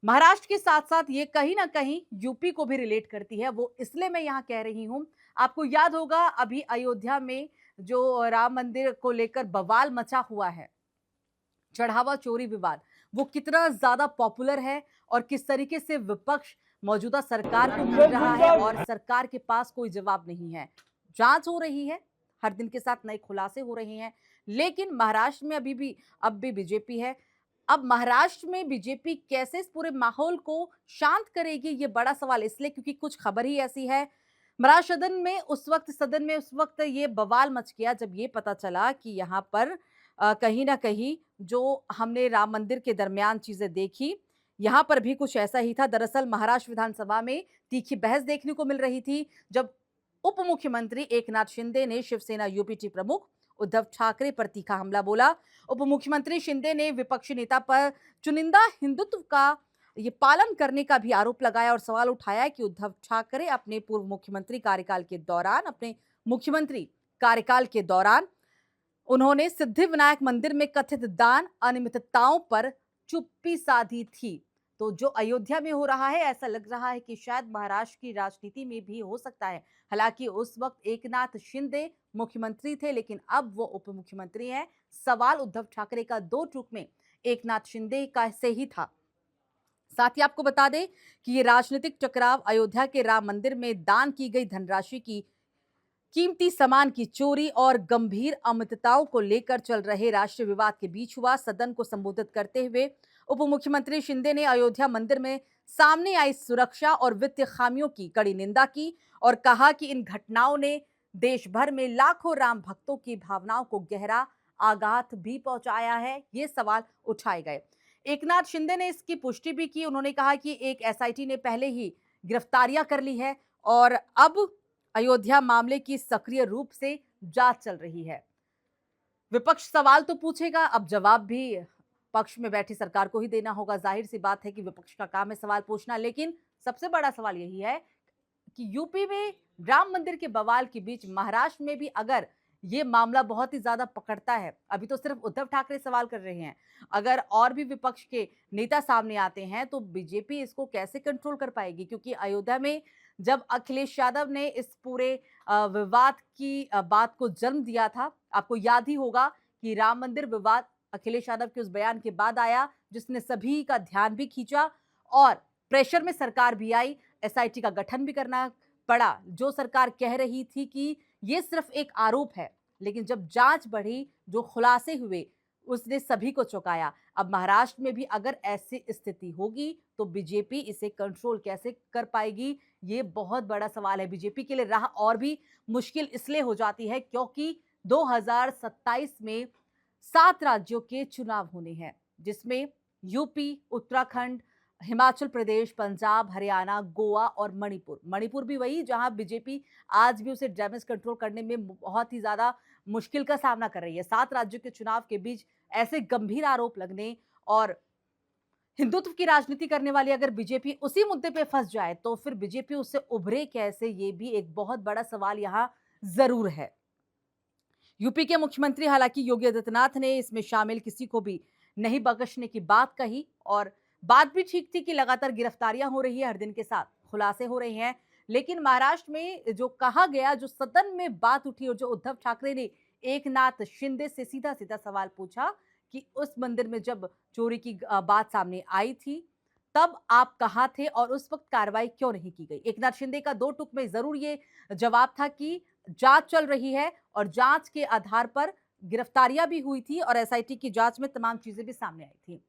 महाराष्ट्र के साथ साथ ये कहीं ना कहीं यूपी को भी रिलेट करती है। वो इसलिए मैं यहाँ कह रही हूँ, आपको याद होगा अभी अयोध्या में जो राम मंदिर को लेकर बवाल मचा हुआ है, चढ़ावा चोरी विवाद, वो कितना ज्यादा पॉपुलर है और किस तरीके से विपक्ष मौजूदा सरकार को घेर रहा है और सरकार के पास कोई जवाब नहीं है। जांच हो रही है, हर दिन के साथ नए खुलासे हो रहे हैं, लेकिन महाराष्ट्र में अब भी बीजेपी है। अब महाराष्ट्र में बीजेपी कैसे इस पूरे माहौल को शांत करेगी, ये बड़ा सवाल इसलिए क्योंकि कुछ खबर ही ऐसी है। महाराष्ट्र सदन में उस वक्त ये बवाल मच गया जब ये पता चला कि यहाँ पर कहीं ना कहीं जो हमने राम मंदिर के दरमियान चीजें देखी, यहाँ पर भी कुछ ऐसा ही था। दरअसल महाराष्ट्र विधानसभा में तीखी बहस देखने को मिल रही थी जब उप मुख्यमंत्री एकनाथ शिंदे ने शिवसेना यूपीटी प्रमुख उद्धव ठाकरे पर तीखा हमला बोला। उप मुख्यमंत्री शिंदे ने विपक्षी नेता पर चुनिंदा हिंदुत्व का ये पालन करने का भी आरोप लगाया और सवाल उठाया कि उद्धव ठाकरे अपने मुख्यमंत्री कार्यकाल के दौरान उन्होंने सिद्धिविनायक मंदिर में कथित दान अनियमितताओं पर चुप्पी साधी थी। तो जो अयोध्या में हो रहा है, ऐसा लग रहा है कि शायद महाराष्ट्र की राजनीति में भी हो सकता है। हालांकि उस वक्त एकनाथ शिंदे मुख्यमंत्री थे, लेकिन अब वो उप मुख्यमंत्री हैं। सवाल उद्धव ठाकरे का दो टूक में एकनाथ शिंदे का से ही था। साथ ही आपको बता दें कि ये राजनीतिक टकराव अयोध्या के राम मंदिर में दान की गई धनराशि की कीमती सामान की चोरी और गंभीर अमितताओं को लेकर चल रहे राष्ट्रीय विवाद के बीच हुआ। सदन को संबोधित करते हुए उप मुख्यमंत्री शिंदे ने अयोध्या मंदिर में सामने आई सुरक्षा और वित्तीय खामियों की कड़ी निंदा की और कहा कि इन घटनाओं ने देश भर में लाखों राम भक्तों की भावनाओं को गहरा आघात भी पहुंचाया है। ये सवाल उठाए गए। एकनाथ शिंदे ने इसकी पुष्टि भी की। उन्होंने कहा कि एक एसआईटी ने पहले ही गिरफ्तारियां कर ली है और अब अयोध्या मामले की सक्रिय रूप से जांच चल रही है। विपक्ष सवाल तो पूछेगा, अब जवाब भी पक्ष में बैठी सरकार को ही देना होगा। जाहिर सी बात है कि विपक्ष का काम है सवाल पूछना, लेकिन सबसे बड़ा सवाल यही है कि यूपी में राम मंदिर के बवाल के बीच महाराष्ट्र में भी अगर ये मामला बहुत ही ज्यादा पकड़ता है, अभी तो सिर्फ उद्धव ठाकरे सवाल कर रहे हैं, अगर और भी विपक्ष के नेता सामने आते हैं तो बीजेपी इसको कैसे कंट्रोल कर पाएगी? क्योंकि अयोध्या में जब अखिलेश यादव ने इस पूरे विवाद की बात को जन्म दिया था, आपको याद ही होगा कि राम मंदिर विवाद अखिलेश यादव के उस बयान के बाद आया जिसने सभी का ध्यान भी खींचा और प्रेशर में सरकार भी आई, एसआईटी का गठन भी करना पड़ा। जो सरकार कह रही थी कि ये सिर्फ एक आरोप है, लेकिन जब जांच बढ़ी, जो खुलासे हुए, उसने सभी को चौंकाया। अब महाराष्ट्र में भी अगर ऐसी स्थिति होगी तो बीजेपी इसे कंट्रोल कैसे कर पाएगी, ये बहुत बड़ा सवाल है। बीजेपी के लिए राह और भी मुश्किल इसलिए हो जाती है क्योंकि 2027 में 7 राज्यों के चुनाव होने हैं, जिसमें यूपी, उत्तराखंड, हिमाचल प्रदेश, पंजाब, हरियाणा, गोवा और मणिपुर। मणिपुर भी वही जहां बीजेपी आज भी उसे डैमेज कंट्रोल करने में बहुत ही ज्यादा मुश्किल का सामना कर रही है। 7 राज्यों के चुनाव के बीच ऐसे गंभीर आरोप लगने और हिंदुत्व की राजनीति करने वाली अगर बीजेपी उसी मुद्दे पे फंस जाए तो फिर बीजेपी उससे उभरे कैसे, ये भी एक बहुत बड़ा सवाल यहां जरूर है। यूपी के मुख्यमंत्री हालांकि योगी आदित्यनाथ ने इसमें शामिल किसी को भी नहीं बख्शने की बात कही और बात भी ठीक थी कि लगातार गिरफ्तारियां हो रही है, हर दिन के साथ खुलासे हो रहे हैं। लेकिन महाराष्ट्र में जो कहा गया, जो सदन में बात उठी और जो उद्धव ठाकरे ने एकनाथ शिंदे से सीधा सीधा सवाल पूछा कि उस मंदिर में जब चोरी की बात सामने आई थी तब आप कहाँ थे और उस वक्त कार्रवाई क्यों नहीं की गई। एकनाथ शिंदे का दो टूक में जरूर ये जवाब था कि जांच चल रही है और जांच के आधार पर गिरफ्तारियां भी हुई थी और एसआईटी की जांच में तमाम चीजें भी सामने आई थी।